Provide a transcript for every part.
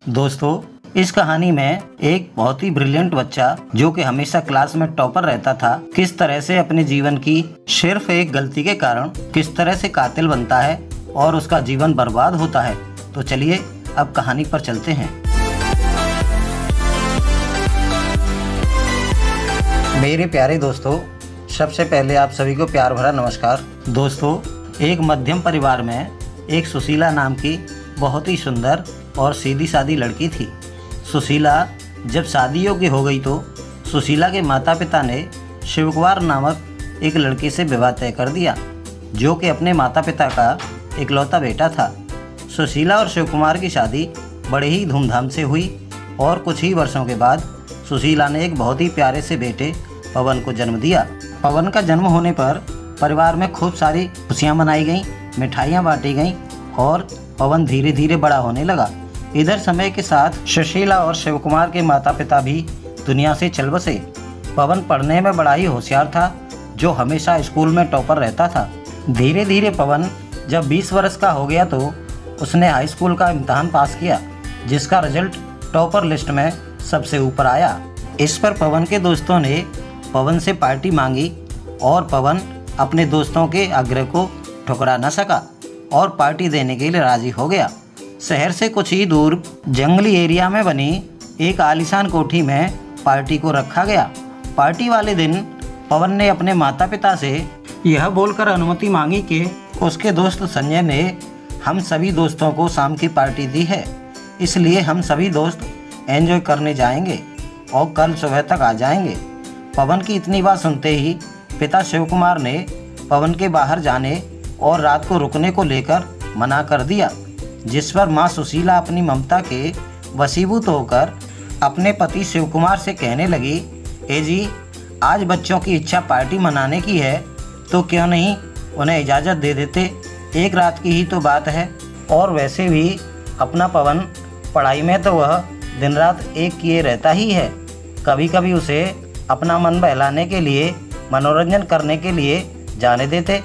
दोस्तों, इस कहानी में एक बहुत ही ब्रिलियंट बच्चा जो कि हमेशा क्लास में टॉपर रहता था, किस तरह से अपने जीवन की सिर्फ एक गलती के कारण किस तरह से कातिल बनता है और उसका जीवन बर्बाद होता है। तो चलिए अब कहानी पर चलते हैं। मेरे प्यारे दोस्तों, सबसे पहले आप सभी को प्यार भरा नमस्कार। दोस्तों, एक मध्यम परिवार में एक सुशीला नाम की बहुत ही सुंदर और सीधी सादी लड़की थी। सुशीला जब शादी योग्य हो गई तो सुशीला के माता पिता ने शिवकुमार नामक एक लड़के से विवाह तय कर दिया, जो कि अपने माता पिता का इकलौता बेटा था। सुशीला और शिवकुमार की शादी बड़े ही धूमधाम से हुई और कुछ ही वर्षों के बाद सुशीला ने एक बहुत ही प्यारे से बेटे पवन को जन्म दिया। पवन का जन्म होने पर परिवार में खूब सारी खुशियाँ मनाई गईं, मिठाइयाँ बांटी गईं और पवन धीरे धीरे बड़ा होने लगा। इधर समय के साथ सुशीला और शिवकुमार के माता पिता भी दुनिया से चल बसे। पवन पढ़ने में बड़ा ही होशियार था, जो हमेशा स्कूल में टॉपर रहता था। धीरे धीरे पवन जब 20 वर्ष का हो गया तो उसने हाई स्कूल का इम्तहान पास किया, जिसका रिजल्ट टॉपर लिस्ट में सबसे ऊपर आया। इस पर पवन के दोस्तों ने पवन से पार्टी मांगी और पवन अपने दोस्तों के आग्रह को ठुकरा न सका और पार्टी देने के लिए राजी हो गया। शहर से कुछ ही दूर जंगली एरिया में बनी एक आलीशान कोठी में पार्टी को रखा गया। पार्टी वाले दिन पवन ने अपने माता पिता से यह बोलकर अनुमति मांगी कि उसके दोस्त संजय ने हम सभी दोस्तों को शाम की पार्टी दी है, इसलिए हम सभी दोस्त एंजॉय करने जाएंगे और कल सुबह तक आ जाएंगे। पवन की इतनी बात सुनते ही पिता शिवकुमार ने पवन के बाहर जाने और रात को रुकने को लेकर मना कर दिया, जिस पर मां सुशीला अपनी ममता के वशीभूत होकर अपने पति शिवकुमार से कहने लगी, ए जी, आज बच्चों की इच्छा पार्टी मनाने की है तो क्यों नहीं उन्हें इजाज़त दे देते, एक रात की ही तो बात है। और वैसे भी अपना पवन पढ़ाई में तो वह दिन रात एक किए रहता ही है, कभी कभी उसे अपना मन बहलाने के लिए, मनोरंजन करने के लिए जाने देते।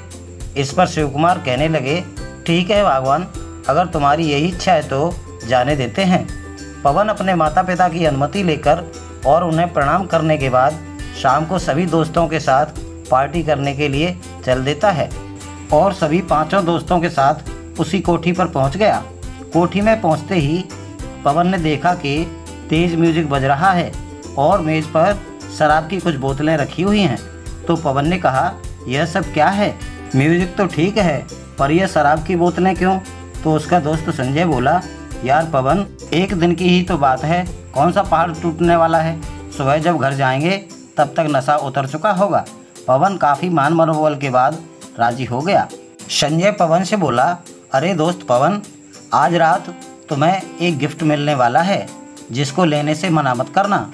इस पर शिवकुमार कहने लगे, ठीक है भगवान, अगर तुम्हारी यही इच्छा है तो जाने देते हैं। पवन अपने माता पिता की अनुमति लेकर और उन्हें प्रणाम करने के बाद शाम को सभी दोस्तों के साथ पार्टी करने के लिए चल देता है और सभी पांचों दोस्तों के साथ उसी कोठी पर पहुंच गया। कोठी में पहुंचते ही पवन ने देखा कि तेज म्यूजिक बज रहा है और मेज़ पर शराब की कुछ बोतलें रखी हुई हैं। तो पवन ने कहा, यह सब क्या है? म्यूजिक तो ठीक है, पर यह शराब की बोतलें क्यों? तो उसका दोस्त संजय बोला, यार पवन, एक दिन की ही तो बात है, कौन सा पहाड़ टूटने वाला है, सुबह जब घर जाएंगे तब तक नशा उतर चुका होगा। पवन काफ़ी मान मनोबल के बाद राजी हो गया। संजय पवन से बोला, अरे दोस्त पवन, आज रात तुम्हें एक गिफ्ट मिलने वाला है, जिसको लेने से मना मत करना,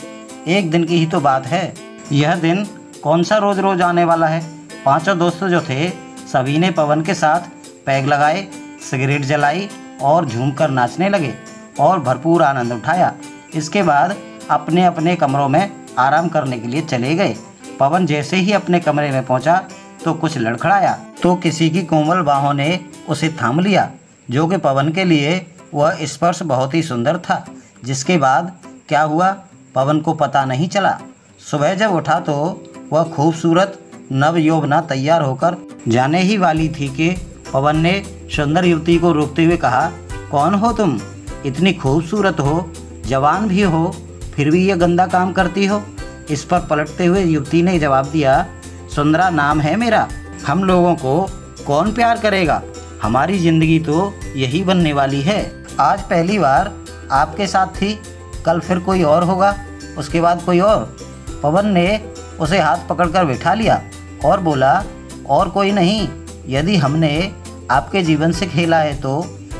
एक दिन की ही तो बात है। यह दिन कौन सा रोज़ रोज़ आने वाला है। पांचों दोस्त जो थे सभी ने पवन के साथ पैग लगाए, सिगरेट जलाई और झूमकर नाचने लगे और भरपूर आनंद उठाया। इसके बाद अपने अपने कमरों में आराम करने के लिए चले गए। पवन जैसे ही अपने कमरे में पहुंचा तो कुछ लड़खड़ाया, तो किसी की कोमल बाहों ने उसे थाम लिया, जो कि पवन के लिए वह स्पर्श बहुत ही सुंदर था। जिसके बाद क्या हुआ पवन को पता नहीं चला। सुबह जब उठा तो वह खूबसूरत नव यौवना तैयार होकर जाने ही वाली थी कि पवन ने सुंदर युवती को रोकते हुए कहा, कौन हो तुम? इतनी खूबसूरत हो, जवान भी हो, फिर भी ये गंदा काम करती हो। इस पर पलटते हुए युवती ने जवाब दिया, सुंदरा नाम है मेरा, हम लोगों को कौन प्यार करेगा, हमारी ज़िंदगी तो यही बनने वाली है। आज पहली बार आपके साथ थी, कल फिर कोई और होगा, उसके बाद कोई और। पवन ने उसे हाथ पकड़कर बिठा लिया और बोला, और कोई नहीं, यदि हमने आपके जीवन से खेला है तो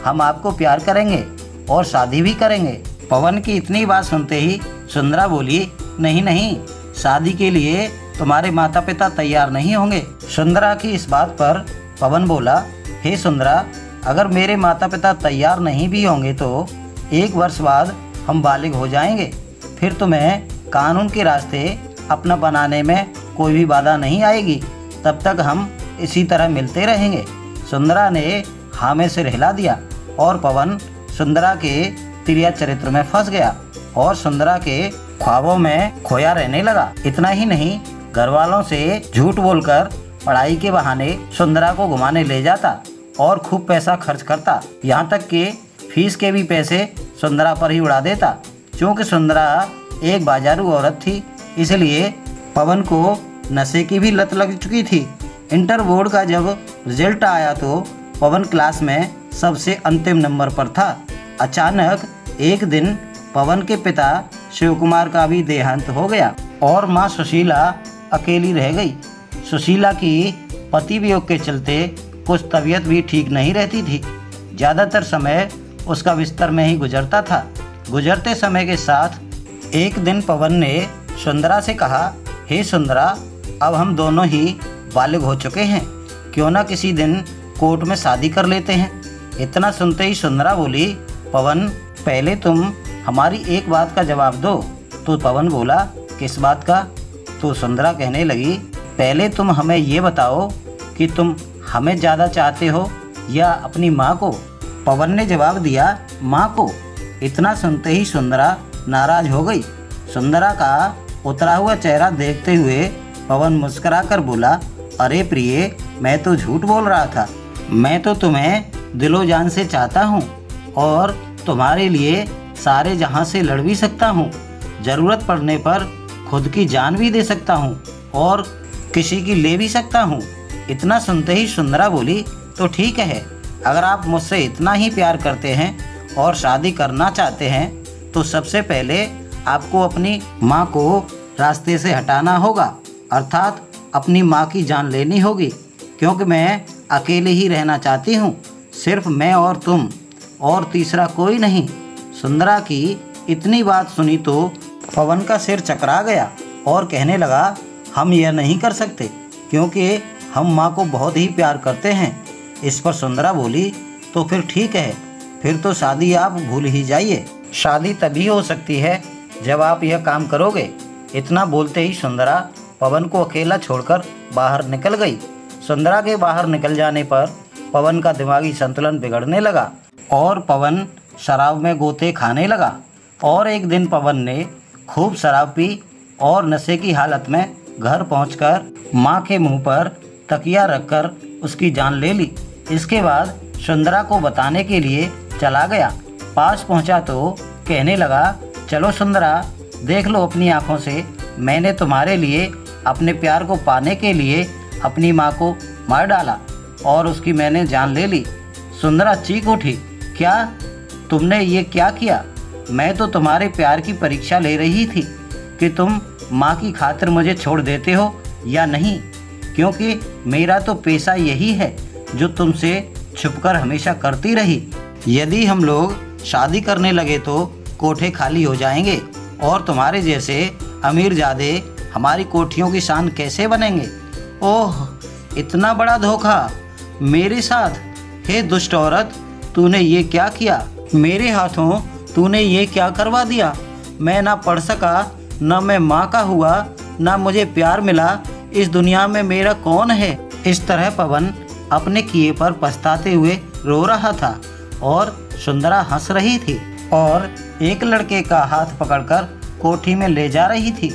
हम आपको प्यार करेंगे और शादी भी करेंगे। पवन की इतनी बात सुनते ही सुंदरा बोली, नहीं नहीं, शादी के लिए तुम्हारे माता पिता तैयार नहीं होंगे। सुंदरा की इस बात पर पवन बोला, हे सुंदरा, अगर मेरे माता पिता तैयार नहीं भी होंगे तो 1 वर्ष बाद हम बालिग हो जाएंगे, फिर तुम्हें कानून के रास्ते अपना बनाने में कोई भी बाधा नहीं आएगी, तब तक हम इसी तरह मिलते रहेंगे। सुंदरा ने हाँ में सिर हिला दिया और पवन सुंदरा के तिरिया चरित्र में फंस गया और सुंदरा के ख्वाबों में खोया रहने लगा। इतना ही नहीं, घर वालों से झूठ बोलकर पढ़ाई के बहाने सुंदरा को घुमाने ले जाता और खूब पैसा खर्च करता। यहाँ तक कि फीस के भी पैसे सुंदरा पर ही उड़ा देता। क्योंकि सुंदरा एक बाजारू औरत थी, इसलिए पवन को नशे की भी लत लग चुकी थी। इंटर बोर्ड का जब रिजल्ट आया तो पवन क्लास में सबसे अंतिम नंबर पर था। अचानक एक दिन पवन के पिता शिव कुमार का भी देहांत हो गया और माँ सुशीला अकेली रह गई। सुशीला की पति वियोग के चलते कुछ तबीयत भी ठीक नहीं रहती थी। ज़्यादातर समय उसका बिस्तर में ही गुजरता था। गुजरते समय के साथ एक दिन पवन ने सुंदरा से कहा, हे सुंदरा, अब हम दोनों ही बालिग हो चुके हैं, क्यों ना किसी दिन कोर्ट में शादी कर लेते हैं। इतना सुनते ही सुंदरा बोली, पवन, पहले तुम हमारी एक बात का जवाब दो। तो पवन बोला, किस बात का? तो सुंदरा कहने लगी, पहले तुम हमें ये बताओ कि तुम हमें ज़्यादा चाहते हो या अपनी माँ को? पवन ने जवाब दिया, माँ को। इतना सुनते ही सुंदरा नाराज हो गई। सुंदरा का उतरा हुआ चेहरा देखते हुए पवन मुस्कुरा कर बोला, अरे प्रिय, मैं तो झूठ बोल रहा था। मैं तो तुम्हें दिलो जान से चाहता हूँ और तुम्हारे लिए सारे जहां से लड़ भी सकता हूँ। ज़रूरत पड़ने पर खुद की जान भी दे सकता हूँ और किसी की ले भी सकता हूँ। इतना सुनते ही सुंदरा बोली, तो ठीक है, अगर आप मुझसे इतना ही प्यार करते हैं और शादी करना चाहते हैं तो सबसे पहले आपको अपनी माँ को रास्ते से हटाना होगा, अर्थात अपनी माँ की जान लेनी होगी, क्योंकि मैं अकेले ही रहना चाहती हूँ, सिर्फ मैं और तुम, और तीसरा कोई नहीं। सुंदरा की इतनी बात सुनी तो पवन का सिर चकरा गया और कहने लगा, हम यह नहीं कर सकते क्योंकि हम माँ को बहुत ही प्यार करते हैं। इस पर सुंदरा बोली, तो फिर ठीक है, फिर तो शादी आप भूल ही जाइए। शादी तभी हो सकती है जब आप यह काम करोगे। इतना बोलते ही सुंदरा पवन को अकेला छोड़कर बाहर निकल गई। सुंदरा के बाहर निकल जाने पर पवन का दिमागी संतुलन बिगड़ने लगा और पवन शराब में गोते खाने लगा। और एक दिन पवन ने खूब शराब पी और नशे की हालत में घर पहुंचकर माँ के मुंह पर तकिया रखकर उसकी जान ले ली। इसके बाद सुंदरा को बताने के लिए चला गया। पास पहुंचा तो कहने लगा, चलो सुंदरा, देख लो अपनी आंखों से, मैंने तुम्हारे लिए अपने प्यार को पाने के लिए अपनी माँ को मार डाला और उसकी मैंने जान ले ली। सुंदरा चीख उठी, क्या? तुमने ये क्या किया? मैं तो तुम्हारे प्यार की परीक्षा ले रही थी कि तुम माँ की खातिर मुझे छोड़ देते हो या नहीं, क्योंकि मेरा तो पेशा यही है जो तुमसे छुपकर हमेशा करती रही। यदि हम लोग शादी करने लगे तो कोठे खाली हो जाएंगे और तुम्हारे जैसे अमीरजादे हमारी कोठियों की शान कैसे बनेंगे? ओह, इतना बड़ा धोखा मेरे साथ! हे दुष्ट औरत, तूने ये क्या किया? मेरे हाथों तूने ये क्या करवा दिया? मैं ना पढ़ सका, ना मैं माँ का हुआ, ना मुझे प्यार मिला। इस दुनिया में मेरा कौन है? इस तरह पवन अपने किए पर पछताते हुए रो रहा था और सुंदरा हंस रही थी और एक लड़के का हाथ पकड़कर कोठी में ले जा रही थी।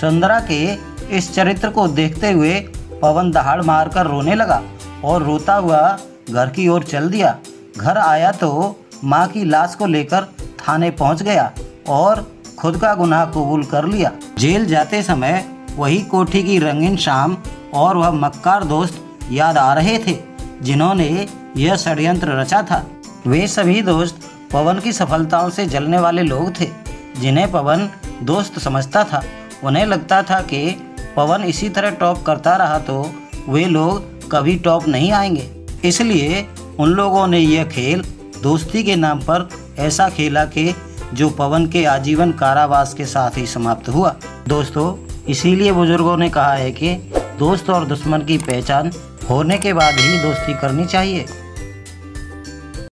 सुंदरा के इस चरित्र को देखते हुए पवन दहाड़ मारकर रोने लगा और रोता हुआ घर की ओर चल दिया। घर आया तो माँ की लाश को लेकर थाने पहुँच गया और खुद का गुनाह कबूल कर लिया। जेल जाते समय वही कोठी की रंगीन शाम और वह मक्कार दोस्त याद आ रहे थे जिन्होंने यह षड्यंत्र रचा था। वे सभी दोस्त पवन की सफलताओं से जलने वाले लोग थे, जिन्हें पवन दोस्त समझता था। उन्हें लगता था कि पवन इसी तरह टॉप करता रहा तो वे लोग कभी टॉप नहीं आएंगे। इसलिए उन लोगों ने यह खेल दोस्ती के नाम पर ऐसा खेला कि जो पवन के आजीवन कारावास के साथ ही समाप्त हुआ। दोस्तों, इसीलिए बुजुर्गों ने कहा है कि दोस्त और दुश्मन की पहचान होने के बाद ही दोस्ती करनी चाहिए।